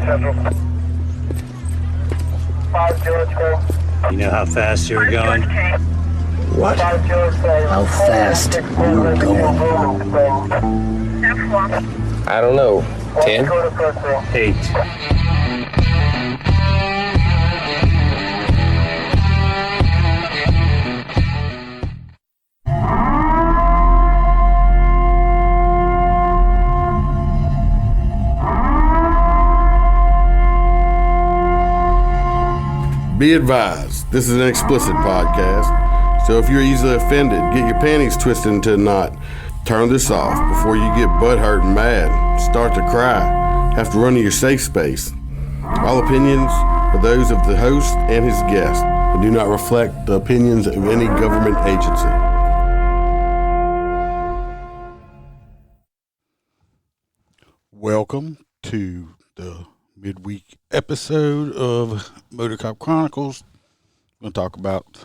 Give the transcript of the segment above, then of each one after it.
You know how fast you were going? What? How fast you were going? I don't know. 10? 8. Be advised, this is an explicit podcast, so if you're easily offended, get your panties twisted into a knot, turn this off before you get butthurt and mad, start to cry, have to run to your safe space. All opinions are those of the host and his guest, and do not reflect the opinions of any government agency. Welcome to the midweek episode of MOTORCOP Chronicles. I'm going to talk about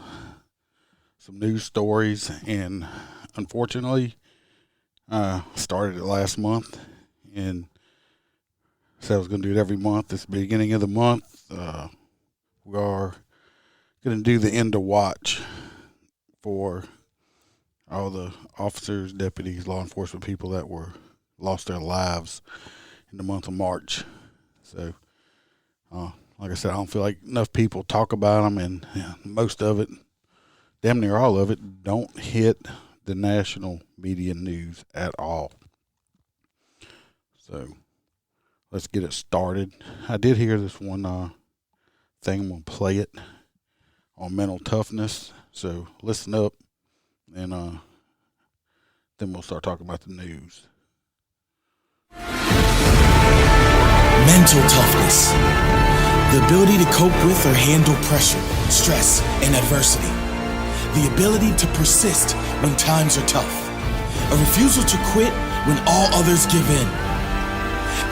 some news stories, and unfortunately, I started it last month and said I was going to do it every month. This beginning of the month, we are going to do the end of watch for all the officers, deputies, law enforcement people that lost their lives in the month of March. So, like I said, I don't feel like enough people talk about them, and most of it, damn near all of it, don't hit the national media news at all. So, let's get it started. I did hear this one thing. I'm going to play it on mental toughness. So, listen up, and then we'll start talking about the news. Mental toughness. The ability to cope with or handle pressure, stress, and adversity. The ability to persist when times are tough. A refusal to quit when all others give in.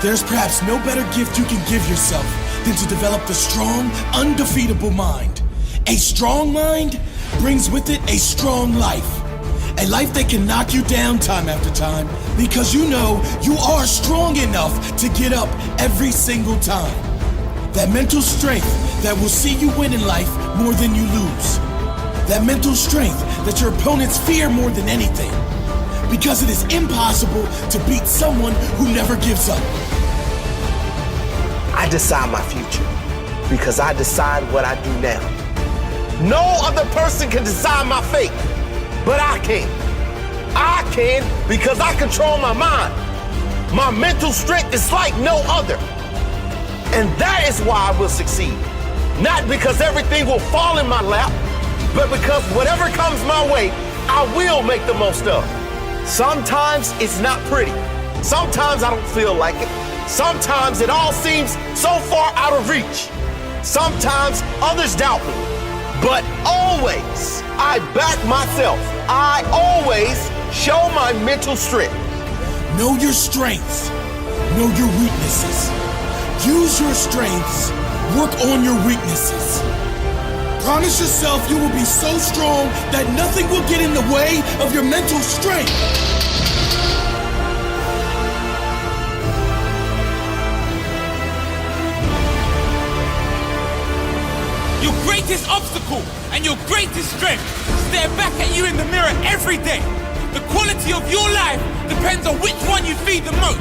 There's perhaps no better gift you can give yourself than to develop the strong, undefeatable mind. A strong mind brings with it a strong life. A life that can knock you down time after time because you know you are strong enough to get up every single time. That mental strength that will see you win in life more than you lose. That mental strength that your opponents fear more than anything. Because it is impossible to beat someone who never gives up. I decide my future because I decide what I do now. No other person can decide my fate. But I can. I can because I control my mind. My mental strength is like no other. And that is why I will succeed. Not because everything will fall in my lap, but because whatever comes my way, I will make the most of. Sometimes it's not pretty. Sometimes I don't feel like it. Sometimes it all seems so far out of reach. Sometimes others doubt me. But always, I back myself. I always show my mental strength. Know your strengths. Know your weaknesses. Use your strengths. Work on your weaknesses. Promise yourself you will be so strong that nothing will get in the way of your mental strength. Your greatest obstacle and your greatest strength stare back at you in the mirror every day. The quality of your life depends on which one you feed the most.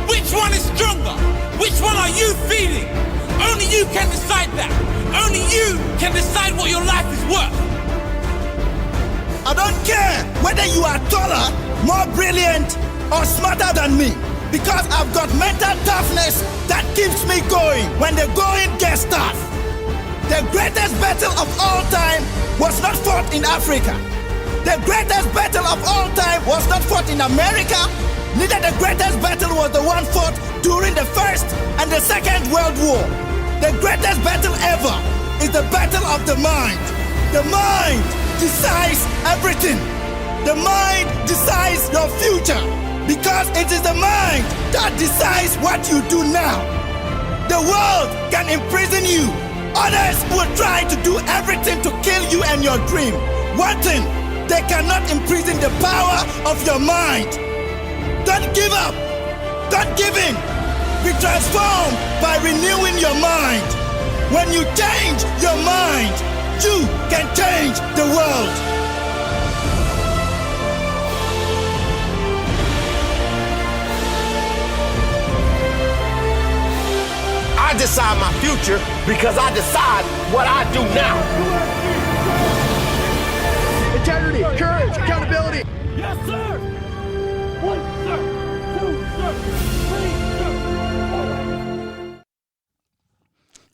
Which one is stronger? Which one are you feeding? Only you can decide that. Only you can decide what your life is worth. I don't care whether you are taller, more brilliant, or smarter than me, because I've got mental toughness that keeps me going when the going gets tough. The greatest battle of all time was not fought in Africa. The greatest battle of all time was not fought in America. Neither the greatest battle was the one fought during the First and the Second World War. The greatest battle ever is the battle of the mind. The mind decides everything. The mind decides your future because it is the mind that decides what you do now. The world can imprison you. Others will try to do everything to kill you and your dream. One thing, they cannot imprison the power of your mind. Don't give up. Don't give in. be transformed by renewing your mind. When you change your mind, you can change the world. I decide my future because I decide what I do now. Integrity, courage, accountability. Yes, sir! 1, sir! 2, sir! 3, sir!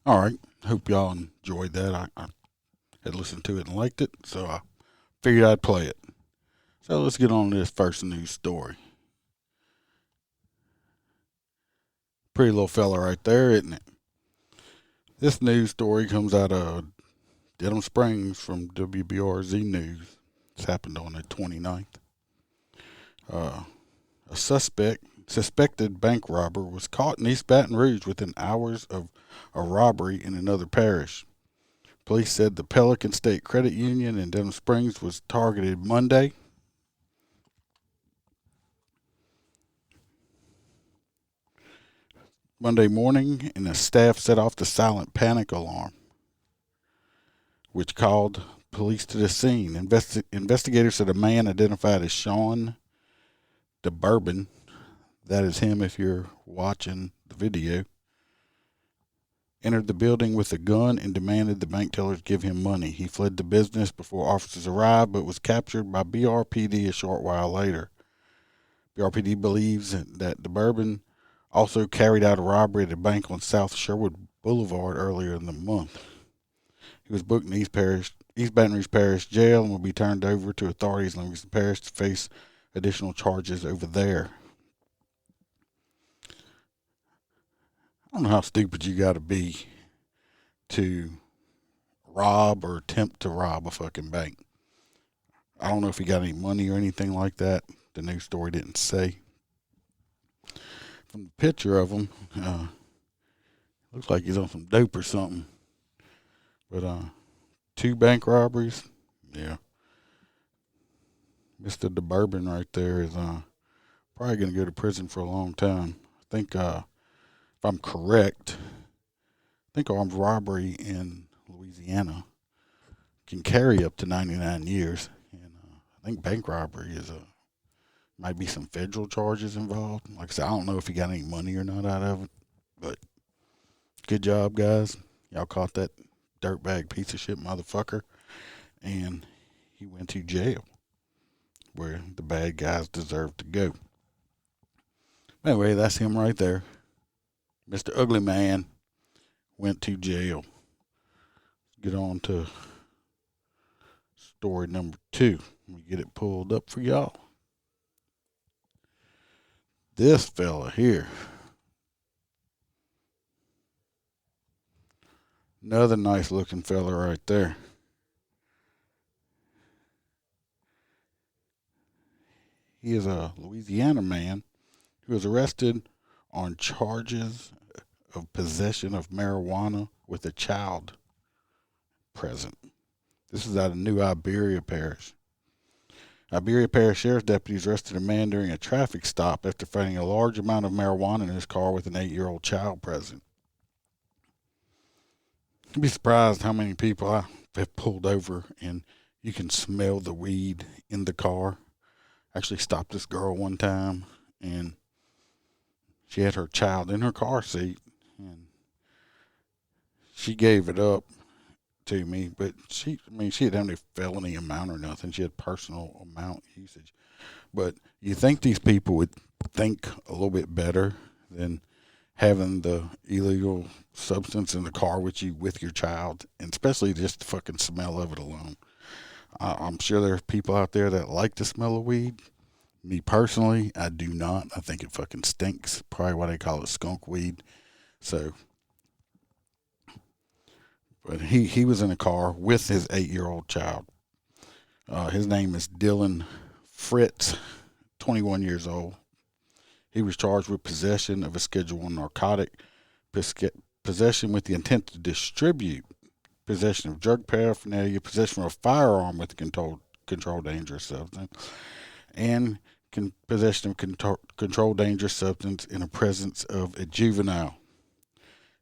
All right. Hope y'all enjoyed that. I had listened to it and liked it, so I figured I'd play it. So let's get on to this first news story. Pretty little fella right there, isn't it? This news story comes out of Denham Springs from WBRZ News. This happened on the 29th. A suspected bank robber was caught in East Baton Rouge within hours of a robbery in another parish. Police said the Pelican State Credit Union in Denham Springs was targeted Monday. Monday morning, and the staff set off the silent panic alarm, which called police to the scene. Investigators said a man identified as Sean DeBourbon, that is him if you're watching the video, entered the building with a gun and demanded the bank tellers give him money. He fled the business before officers arrived, but was captured by BRPD a short while later. BRPD believes that DeBourbon also carried out a robbery at a bank on South Sherwood Boulevard earlier in the month. He was booked in East Baton Rouge Parish Jail and will be turned over to authorities in Livingston Parish to face additional charges over there. I don't know how stupid you got to be to rob or attempt to rob a fucking bank. I don't know if he got any money or anything like that. The news story didn't say. From the picture of him, looks like he's on some dope or something. But 2 bank robberies, yeah. Mr. DeBourbon right there is probably going to go to prison for a long time. I think, if I'm correct, I think armed robbery in Louisiana can carry up to 99 years. And I think bank robbery is might be some federal charges involved. Like I said, I don't know if he got any money or not out of it, but good job, guys. Y'all caught that dirtbag piece of shit motherfucker, and he went to jail where the bad guys deserve to go. Anyway, that's him right there. Mr. Ugly Man went to jail. Get on to story number 2. Let me get it pulled up for y'all. This fella here. Another nice looking fella right there. He is a Louisiana man who was arrested on charges of possession of marijuana with a child present. This is out of New Iberia Parish. Iberia Parish Sheriff's deputies arrested a man during a traffic stop after finding a large amount of marijuana in his car with an 8-year-old child present. You'd be surprised how many people I have pulled over and you can smell the weed in the car. I actually stopped this girl one time and she had her child in her car seat and she gave it up to me, but she didn't have any felony amount or nothing. She had personal amount usage. But you think these people would think a little bit better than having the illegal substance in the car with you with your child, and especially just the fucking smell of it alone. I'm sure there are people out there that like the smell of weed. Me personally, I do not. I think it fucking stinks. Probably why they call it skunk weed. So, but he was in a car with his 8-year-old child. His name is Dylan Fritz, 21 years old. He was charged with possession of a Schedule I narcotic, possession with the intent to distribute, possession of drug paraphernalia, possession of a firearm with a controlled dangerous substance, and possession of controlled dangerous substance in the presence of a juvenile.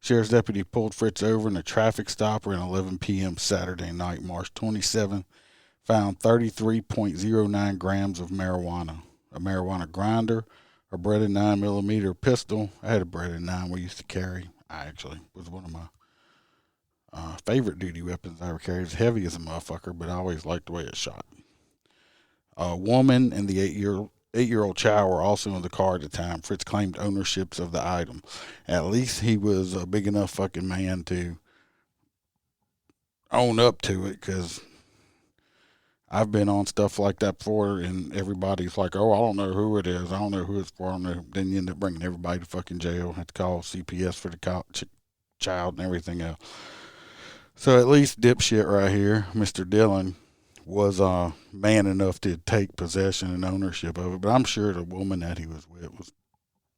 Sheriff's deputy pulled Fritz over in a traffic stop around 11 p.m. Saturday night, March 27, found 33.09 grams of marijuana, a marijuana grinder, a Beretta 9mm pistol. I had a Beretta 9 we used to carry. I actually was one of my favorite duty weapons I ever carried. It was heavy as a motherfucker, but I always liked the way it shot. A woman and the 8-year-old child were also in the car at the time. Fritz claimed ownerships of the item. At least he was a big enough fucking man to own up to it, because I've been on stuff like that before, and everybody's like, oh, I don't know who it is. I don't know who it's for. I don't know. Then you end up bringing everybody to fucking jail. Have to call CPS for the child and everything else. So at least dipshit right here, Mr. Dillon, was man enough to take possession and ownership of it. But I'm sure the woman that he was with was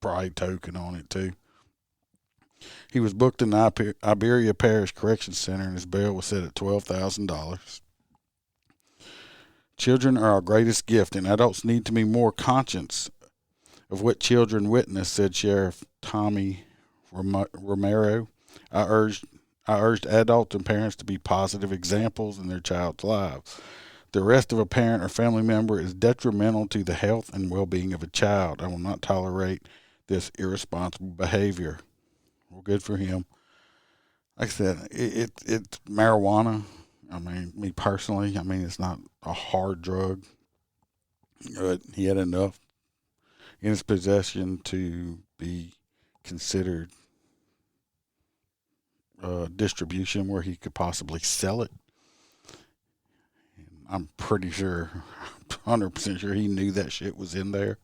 probably token on it too. He was booked in the Iberia Parish Correction Center, and his bail was set at $12,000. Children are our greatest gift, and adults need to be more conscious of what children witness, said Sheriff Tommy Romero. I urged adults and parents to be positive examples in their child's lives. The arrest of a parent or family member is detrimental to the health and well-being of a child. I will not tolerate this irresponsible behavior. Well, good for him. Like I said, it's marijuana. I mean, me personally, it's not a hard drug. But he had enough in his possession to be considered distribution where he could possibly sell it. And I'm pretty sure, 100% sure he knew that shit was in there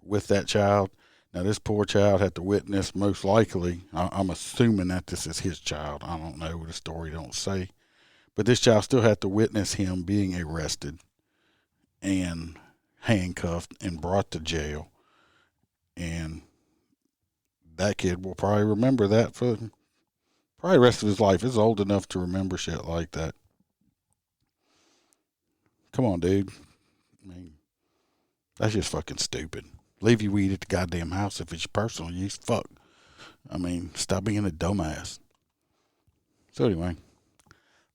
with that child. Now, this poor child had to witness, most likely, I'm assuming that this is his child. I don't know, the story don't say. But this child still had to witness him being arrested and handcuffed and brought to jail. And that kid will probably remember that for probably the rest of his life. He's old enough to remember shit like that. Come on, dude. That's just fucking stupid. Leave your weed at the goddamn house if it's personal use. Fuck. Stop being a dumbass. So anyway,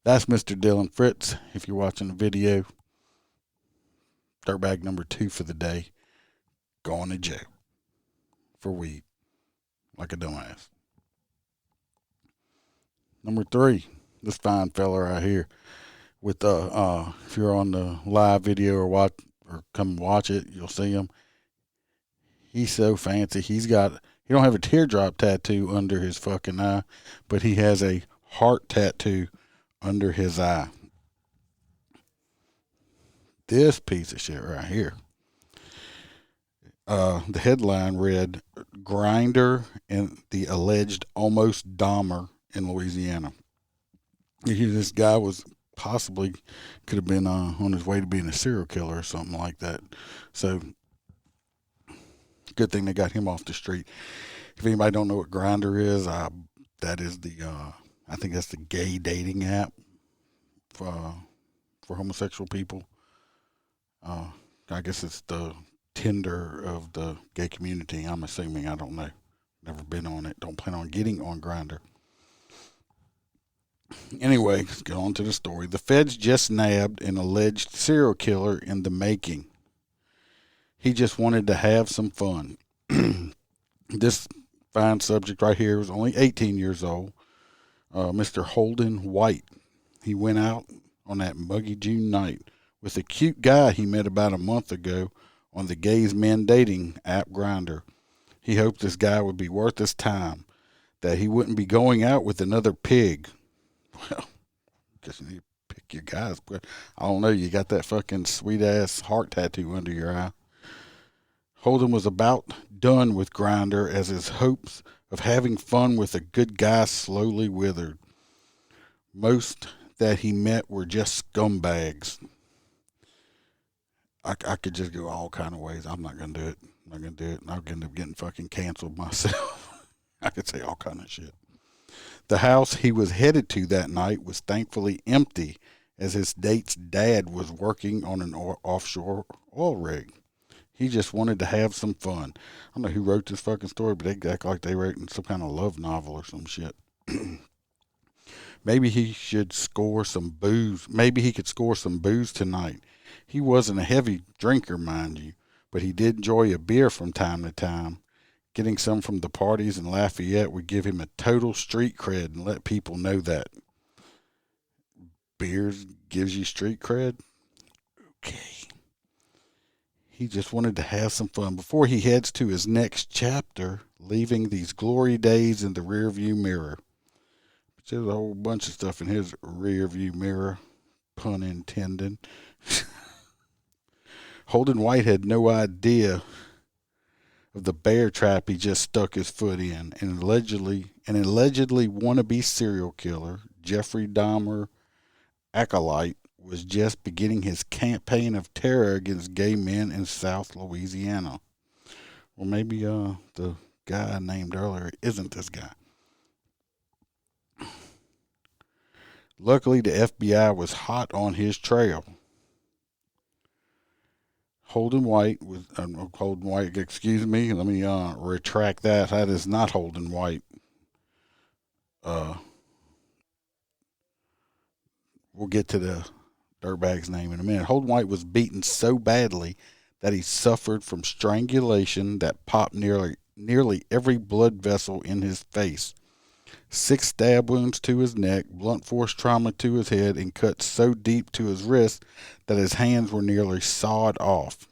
that's Mr. Dillon. Fritz, if you're watching the video, dirtbag number 2 for the day, going to jail for weed like a dumbass. Number 3, this fine fella right here with if you're on the live video or come watch it, you'll see him. He's so fancy. He don't have a teardrop tattoo under his fucking eye, but he has a heart tattoo under his eye. This piece of shit right here. The headline read, "Grinder and the alleged almost Dahmer in Louisiana." This guy was possibly could have been on his way to being a serial killer or something like that. So good thing they got him off the street. If anybody don't know what Grindr is, that is I think that's the gay dating app for homosexual people. I guess it's the Tinder of the gay community. I'm assuming. I don't know. Never been on it. Don't plan on getting on Grindr. Anyway, let's get on to the story. The feds just nabbed an alleged serial killer in the making. He just wanted to have some fun. This fine subject right here was only 18 years old. Mr. Holden White. He went out on that muggy June night with a cute guy he met about a month ago on the gays men dating app Grindr. He hoped this guy would be worth his time, that he wouldn't be going out with another pig. Well, I guess you need to pick your guys, but I don't know. You got that fucking sweet ass heart tattoo under your eye. Holden was about done with Grindr as his hopes of having fun with a good guy slowly withered. Most that he met were just scumbags. I could just go all kind of ways. I'm not going to do it. I'm going to do it. And I'll end up getting fucking canceled myself. I could say all kind of shit. The house he was headed to that night was thankfully empty, as his date's dad was working on an offshore oil rig. He just wanted to have some fun. I don't know who wrote this fucking story, but they act like they wrote in some kind of love novel or some shit. Maybe he should score some booze. Maybe he could score some booze tonight. He wasn't a heavy drinker, mind you, but he did enjoy a beer from time to time. Getting some from the parties in Lafayette would give him a total street cred and let people know that. Beers gives you street cred? Okay. He just wanted to have some fun before he heads to his next chapter, leaving these glory days in the rearview mirror. There's a whole bunch of stuff in his rearview mirror, pun intended. Holden White had no idea of the bear trap he just stuck his foot in. An allegedly wannabe serial killer, Jeffrey Dahmer acolyte, was just beginning his campaign of terror against gay men in South Louisiana. Well, maybe the guy I named earlier isn't this guy. Luckily, the FBI was hot on his trail. Holden White, excuse me, let me retract that. That is not Holden White. We'll get to the dirtbag's name in a minute. Holden White was beaten so badly that he suffered from strangulation that popped nearly every blood vessel in his face. 6 stab wounds to his neck, blunt force trauma to his head, and cuts so deep to his wrist that his hands were nearly sawed off.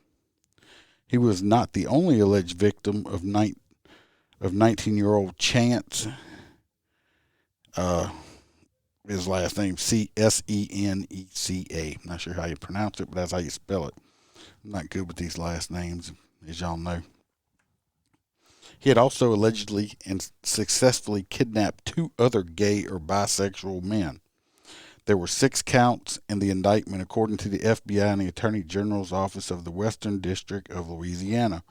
He was not the only alleged victim of 19-year-old Chance. His last name, Senecca. I'm not sure how you pronounce it, but that's how you spell it. I'm not good with these last names, as y'all know. He had also allegedly and successfully kidnapped 2 other gay or bisexual men. There were 6 counts in the indictment, according to the FBI and the Attorney General's Office of the Western District of Louisiana.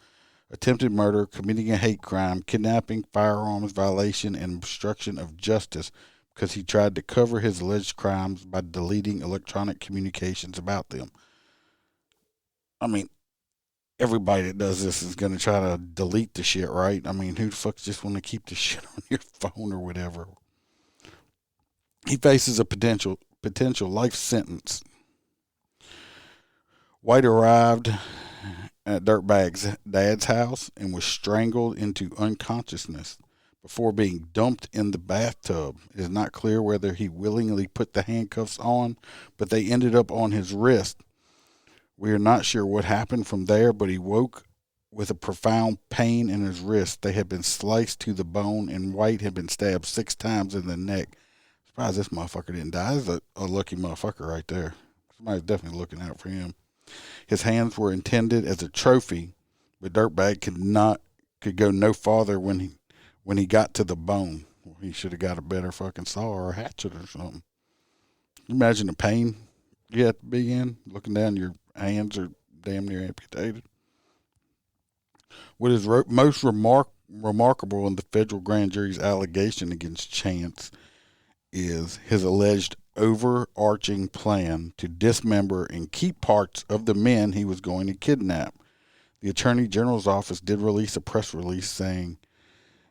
Attempted murder, committing a hate crime, kidnapping, firearms violation, and obstruction of justice because he tried to cover his alleged crimes by deleting electronic communications about them. I mean, everybody that does this is going to try to delete the shit, right? I mean, who the fuck just want to keep the shit on your phone or whatever? He faces a potential life sentence. White arrived at Dirtbag's dad's house and was strangled into unconsciousness before being dumped in the bathtub. It is not clear whether he willingly put the handcuffs on, but they ended up on his wrist. We are not sure what happened from there, but he woke with a profound pain in his wrist. They had been sliced to the bone, and White had been stabbed 6 times in the neck. Surprised this motherfucker didn't die. This is a lucky motherfucker right there. Somebody's definitely looking out for him. His hands were intended as a trophy, but Dirtbag could go no farther when he got to the bone. He should have got a better fucking saw or a hatchet or something. Imagine the pain you have to be in, looking down, your hands are damn near amputated. What is most remarkable in the federal grand jury's allegation against Chance is his alleged overarching plan to dismember and keep parts of the men he was going to kidnap. The Attorney General's office did release a press release saying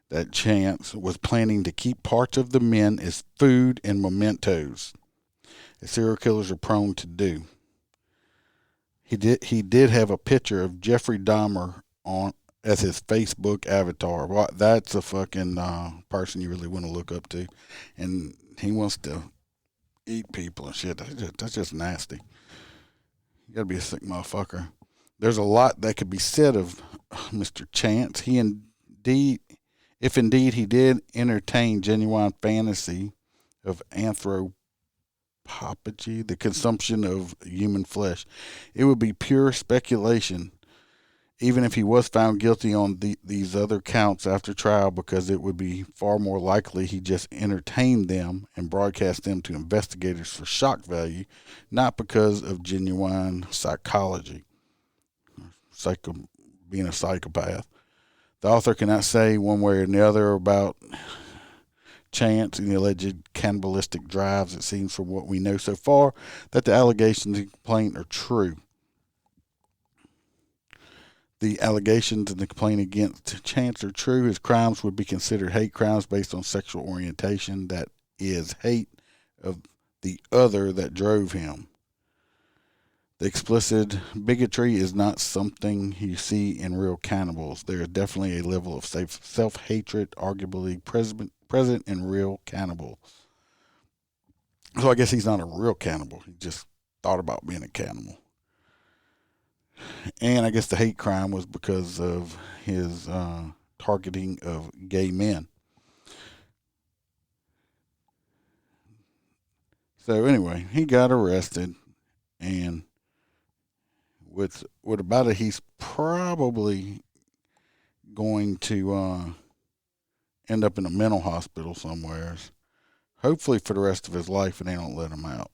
that Chance was planning to keep parts of the men as food and mementos, as serial killers are prone to do. He did have a picture of Jeffrey Dahmer on as his Facebook avatar. Well, that's a fucking person you really want to look up to, and he wants to eat people and shit. That's just nasty. You gotta be a sick motherfucker. There's a lot that could be said of Mr. Chance. If indeed he did entertain genuine fantasy of anthropophagy, the consumption of human flesh, it would be pure speculation, even if he was found guilty on these other counts after trial, because it would be far more likely he just entertained them and broadcast them to investigators for shock value, not because of genuine psychology, being a psychopath. The author cannot say one way or the other about Chance and the alleged cannibalistic drives. It seems from what we know so far that the allegations and complaint are true. the allegations in the complaint against Chance are true, his crimes would be considered hate crimes based on sexual orientation, that is, hate of the other that drove him. The explicit bigotry is not something you see in real cannibals. There is definitely a level of self-hatred arguably present in real cannibals. So I guess he's not a real cannibal. He just thought about being a cannibal. And I guess the hate crime was because of his targeting of gay men. So anyway, he got arrested, and with about it, he's probably going to end up in a mental hospital somewhere. Hopefully for the rest of his life, and they don't let him out.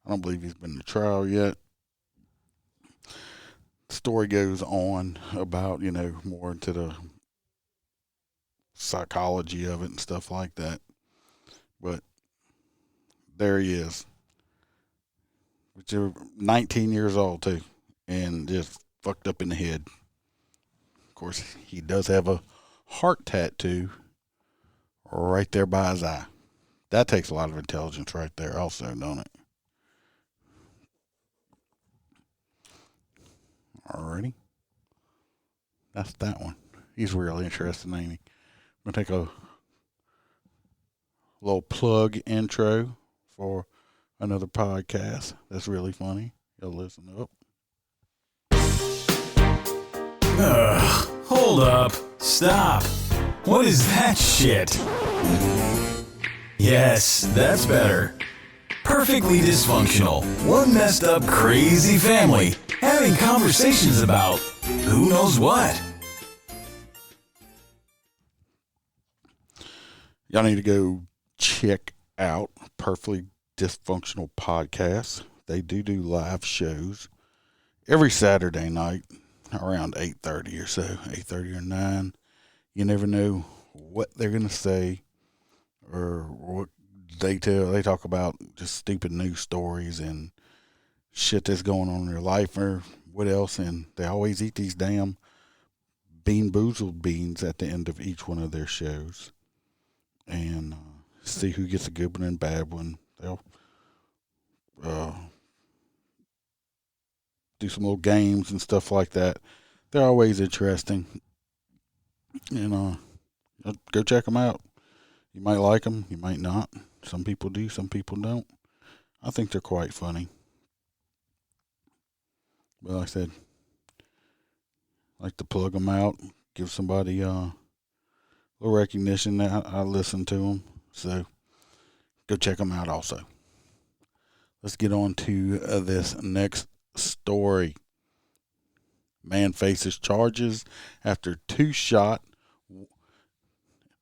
I don't believe he's been to trial yet. The story goes on about, more into the psychology of it and stuff like that. But there he is. Which is 19 years old, too, and just fucked up in the head. Of course, he does have a heart tattoo right there by his eye. That takes a lot of intelligence right there also, don't it? Alrighty. That's that one. He's really interesting, ain't he? I'm going to take a little plug intro for another podcast that's really funny. You'll listen up. Hold up. Stop. What is that shit? Yes, that's better. Perfectly dysfunctional. One messed up crazy family having conversations about who knows what. Y'all need to go check out Perfectly Dysfunctional Podcast. They do live shows every Saturday night around 8:30 or so, 8:30 or 9. You never know what they're going to say or what they tell. They talk about just stupid news stories and shit that's going on in their life or what else. And they always eat these damn Bean Boozled beans at the end of each one of their shows. And see who gets a good one and bad one. They'll do some little games and stuff like that. They're always interesting. And go check them out. You might like them, you might not. Some people do, some people don't. I think they're quite funny. But like I said, I like to plug them out, give somebody a little recognition that I listen to them. So go check them out also. Let's get on to this next story. Man faces charges after 2 shot,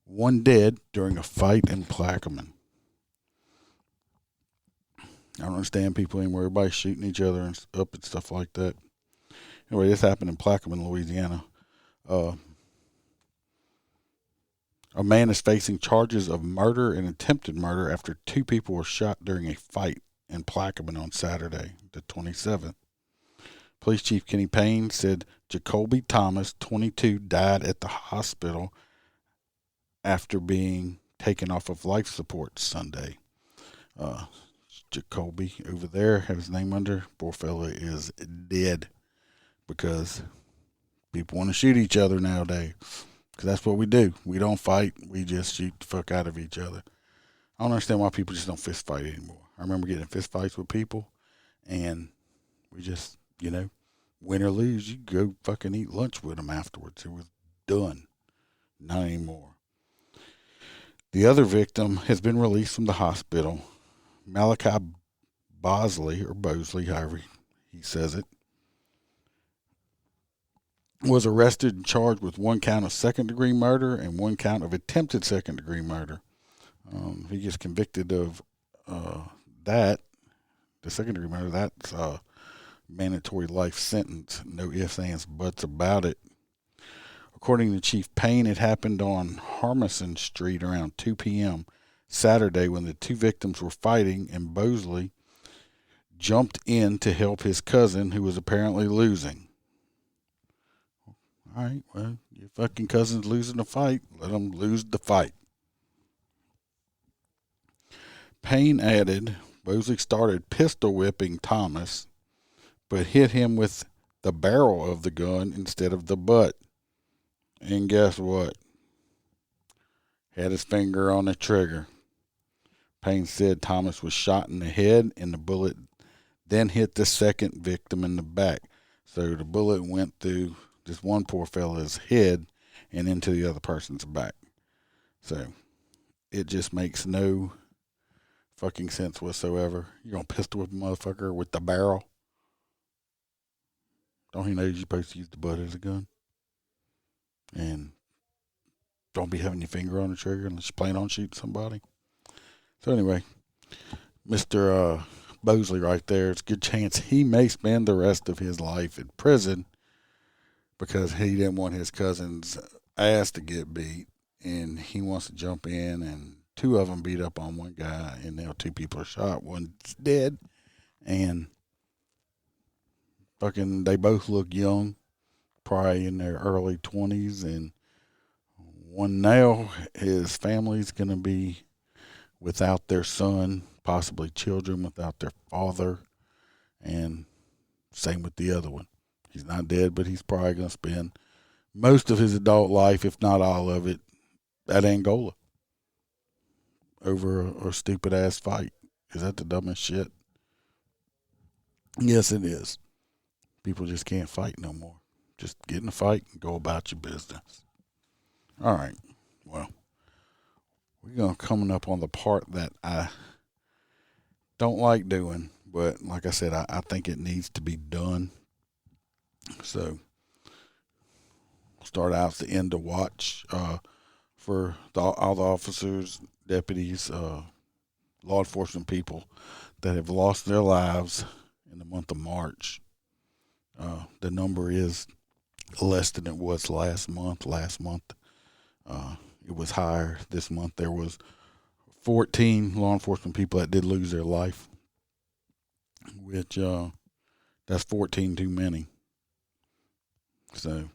1 dead during a fight in Plaquemine. I don't understand people anymore. Everybody's shooting each other and up and stuff like that. Anyway, this happened in Plaquemine, Louisiana. A man is facing charges of murder and attempted murder after 2 people were shot during a fight in Plaquemine on Saturday, the 27th. Police Chief Kenny Payne said Jacoby Thomas, 22, died at the hospital after being taken off of life support Sunday. Jacoby over there, have his name under. Poor fella is dead because people want to shoot each other nowadays. Because that's what we do. We don't fight. We just shoot the fuck out of each other. I don't understand why people just don't fist fight anymore. I remember getting in fist fights with people, and we just, win or lose, you go fucking eat lunch with them afterwards. It was done. Not anymore. The other victim has been released from the hospital. Malachi Bosley, or Bosley, however he says it, was arrested and charged with 1 count of second-degree murder and 1 count of attempted second-degree murder. He gets convicted of that, the second-degree murder. That's a mandatory life sentence. No ifs, ands, buts about it. According to Chief Payne, it happened on Harmison Street around 2 p.m. Saturday when the 2 victims were fighting, and Bosley jumped in to help his cousin, who was apparently losing. All right, well, your fucking cousin's losing the fight. Let him lose the fight. Payne added, Mosley started pistol whipping Thomas, but hit him with the barrel of the gun instead of the butt. And guess what? Had his finger on the trigger. Payne said Thomas was shot in the head and the bullet then hit the second victim in the back. So the bullet went through this one poor fella's head and into the other person's back. So it just makes no fucking sense whatsoever. You're going to pistol whip a motherfucker with the barrel? Don't he know you're supposed to use the butt as a gun? And don't be having your finger on the trigger unless you plan on shooting somebody. So anyway, Mr. Mosley right there, it's a good chance he may spend the rest of his life in prison because he didn't want his cousin's ass to get beat, and he wants to jump in, and two of them beat up on one guy, and now two people are shot. One's dead, and fucking they both look young, probably in their early 20s, and one now, his family's going to be without their son, possibly children without their father, and same with the other one. He's not dead, but he's probably going to spend most of his adult life, if not all of it, at Angola over a stupid-ass fight. Is that the dumbest shit? Yes, it is. People just can't fight no more. Just get in a fight and go about your business. All right. Well, we're going to coming up on the part that I don't like doing, but like I said, I think it needs to be done. So, we'll start out at the end to watch for all the officers, deputies, law enforcement people that have lost their lives in the month of March. The number is less than it was last month. It was higher. This month there was 14 law enforcement people that did lose their life, which that's 14 too many. So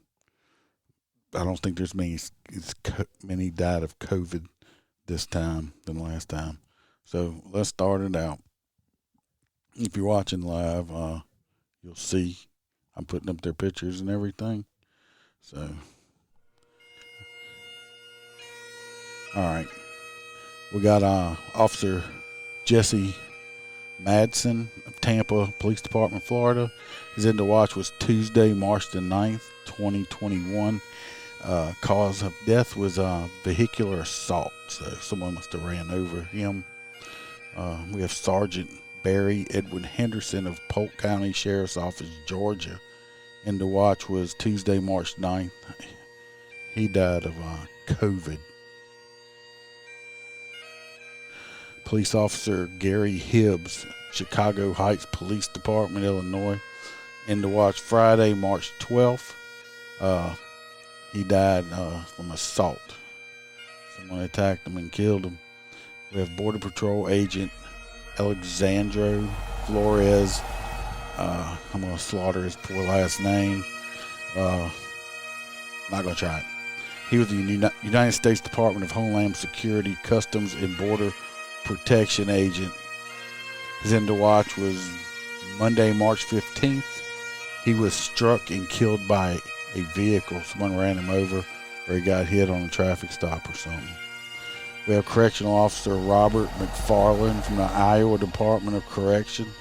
I don't think there's many died of COVID this time than last time. So let's start it out. If you're watching live, you'll see I'm putting up their pictures and everything. So, all right. We got Officer Jesse Madsen of Tampa Police Department, Florida. His end of watch was Tuesday, March the 9th, 2021. Cause of death was vehicular assault. So someone must have ran over him. We have Sergeant Barry Edwin Henderson of Polk County Sheriff's Office, Georgia. End of watch was Tuesday, March 9th. He died of COVID. Police Officer Gary Hibbs, Chicago Heights Police Department, Illinois. End of watch Friday, March 12th. He died from assault. Someone attacked him and killed him. We have Border Patrol Agent Alexandro Flores. I'm going to slaughter his poor last name. Not going to try it. He was the United States Department of Homeland Security, Customs, and Border Protection Agent. His end of watch was Monday, March 15th. He was struck and killed by a vehicle. Someone ran him over, or he got hit on a traffic stop or something. We have Correctional Officer Robert McFarland from the Iowa Department of Corrections.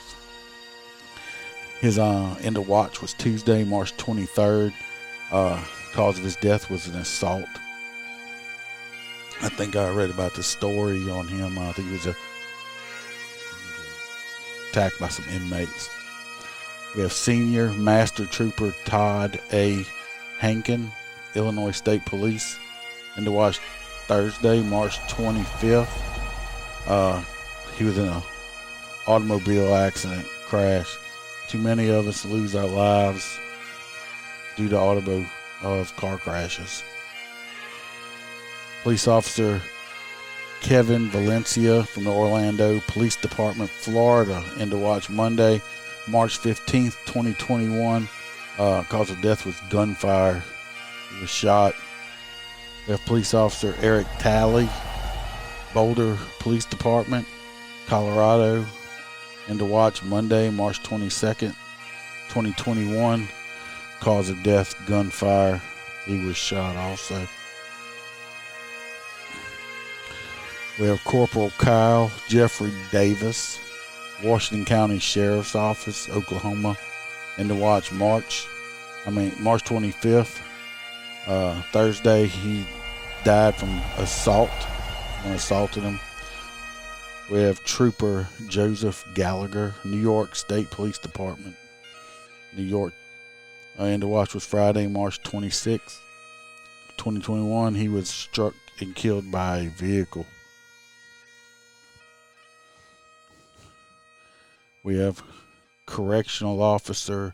His end of watch was Tuesday, March 23rd. Cause of his death was an assault. I think I read about the story on him. I think he was attacked by some inmates. We have Senior Master Trooper Todd A. Hankin, Illinois State Police. End of watch Thursday, March 25th. He was in an automobile accident crash. Too many of us lose our lives due to car crashes. Police Officer Kevin Valencia from the Orlando Police Department, Florida. End of watch Monday, March 15th, 2021. Cause of death was gunfire He was shot. We have police officer Eric Talley, Boulder Police Department, Colorado, and to watch Monday, March 22nd, 2021. Cause of death, gunfire. He was shot also. We have Corporal Kyle Jeffrey Davis, Washington County Sheriff's Office, Oklahoma, and to watch March 25th, Thursday. He died from assault. Someone assaulted him. We have Trooper Joseph Gallagher, New York State Police Department, New York. And to watch was Friday, March 26th, 2021. He was struck and killed by a vehicle. We have Correctional Officer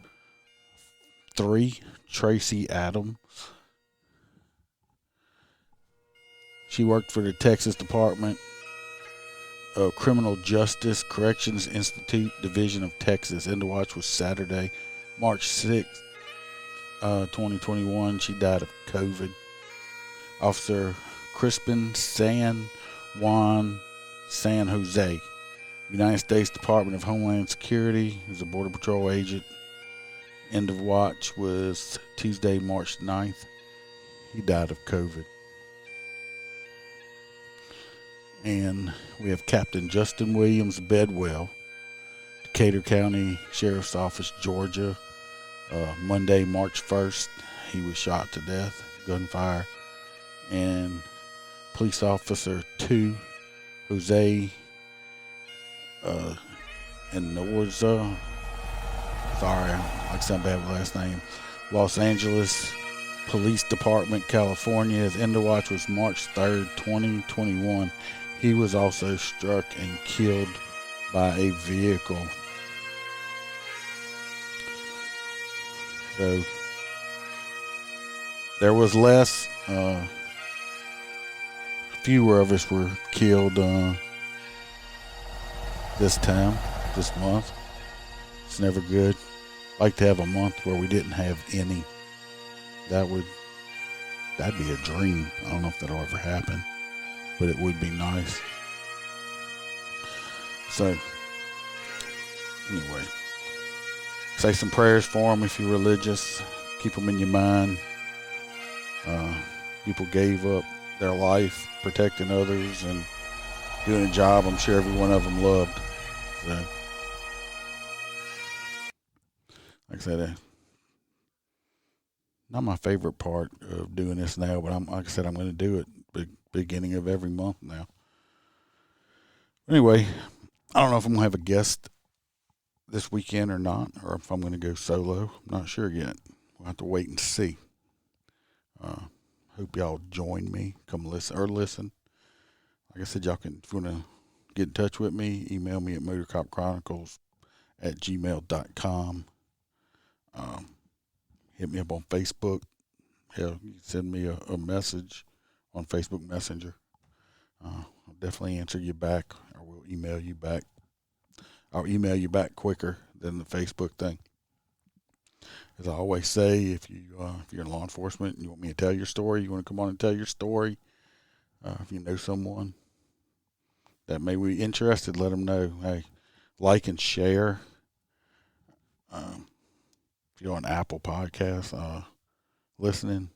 3, Tracy Adams. She worked for the Texas Department of Criminal Justice Corrections Institute Division of Texas. And to watch was Saturday, March 6th, 2021. She died of COVID. Officer Crispin San Juan San Jose, United States Department of Homeland Security, is a Border Patrol agent. End of watch was Tuesday, March 9th. He died of COVID. And we have Captain Justin Williams Bedwell, Decatur County Sheriff's Office, Georgia. Monday, March 1st, he was shot to death, gunfire. And Police Officer 2, Jose Enorza, sorry, I sound bad with last name, Los Angeles Police Department, California. His end of watch was March 3rd, 2021. He was also struck and killed by a vehicle. So there was less, fewer of us were killed this month. It's never good. I'd like to have a month where we didn't have any. That'd be a dream. I don't know if that'll ever happen, but it would be nice. So anyway, say some prayers for them if you're religious. Keep them in your mind. People gave up their life protecting others and doing a job I'm sure every one of them loved. So, like I said, not my favorite part of doing this now, but I'm going to do it beginning of every month now. Anyway, I don't know if I'm going to have a guest this weekend or not, or if I'm going to go solo. I'm not sure yet. We'll have to wait and see. Hope y'all join me. Come listen. Like I said, y'all can, if you want to get in touch with me, email me at motorcopchronicles@gmail.com. Hit me up on Facebook. Hell, you can send me a message on Facebook Messenger. I'll definitely answer you back, or we'll email you back. I'll email you back quicker than the Facebook thing. As I always say, if you're in law enforcement and you want me to tell your story, you want to come on and tell your story, if you know someone that may be interested, let them know. Hey, like and share. If you're on Apple Podcasts, listening,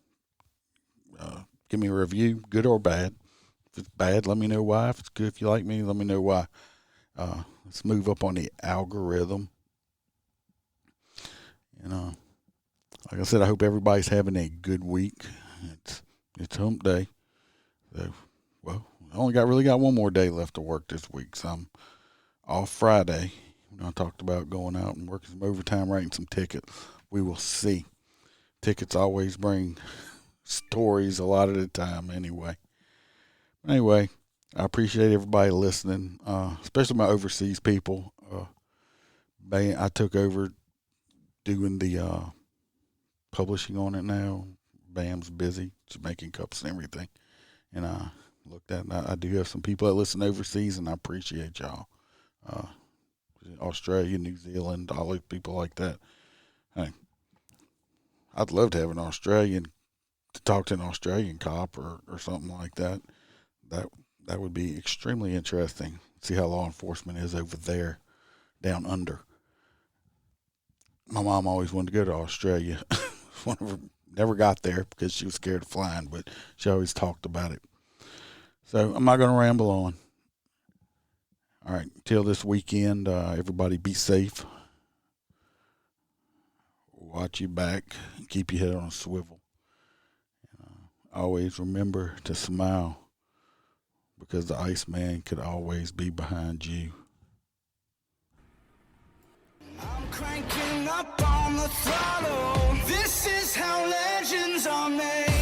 give me a review, good or bad. If it's bad, let me know why. If it's good, if you like me, let me know why. Let's move up on the algorithm. And like I said, I hope everybody's having a good week. It's hump day. So, well, I really got one more day left to work this week, so I'm off Friday. I talked about going out and working some overtime, writing some tickets. We will see. Tickets always bring stories a lot of the time anyway. Anyway, I appreciate everybody listening, especially my overseas people. I took over doing the publishing on it now. Bam's busy. She's making cups and everything. And I looked at it. I do have some people that listen overseas, and I appreciate y'all. Australia, New Zealand, all these people like that. Hey, I'd love to have an Australian to talk to an Australian cop or something like that. That would be extremely interesting. See how law enforcement is over there, down under. My mom always wanted to go to Australia. Never got there because she was scared of flying, but she always talked about it. So I'm not going to ramble on. All right, till this weekend, everybody be safe. Watch your back and keep your head on a swivel. Always remember to smile, because the Iceman could always be behind you. I'm cranking up on the throttle. This is how legends are made.